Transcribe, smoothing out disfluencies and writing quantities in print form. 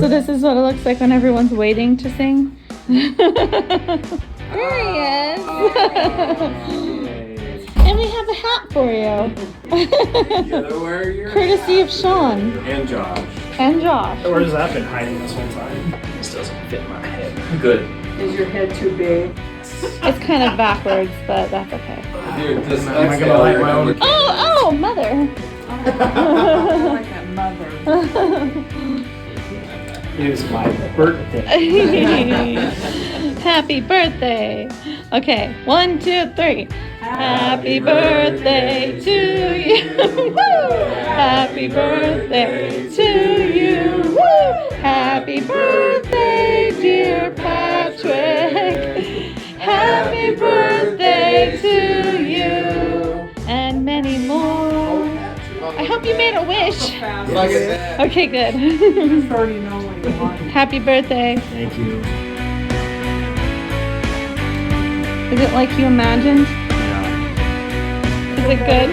So this is what it looks like when everyone's waiting to sing. There he is. And we have a hat for you. Courtesy of Sean. And Josh. And Josh. Where has that been hiding this whole time? This doesn't fit my head. Good. Is your head too big? It's kind of backwards, but that's okay. Dude, this Am I gonna like my own? Oh, mother. I like that mother. It was my birthday. Happy birthday. Okay, 1, 2, 3. Happy birthday to you. Woo! Happy birthday to you. Woo! Happy birthday, dear Patrick. Happy birthday to you. And many more. I hope you made a wish. Okay, good. You already know what you want. Happy birthday. Thank you. Is it like you imagined? Yeah. Is it good?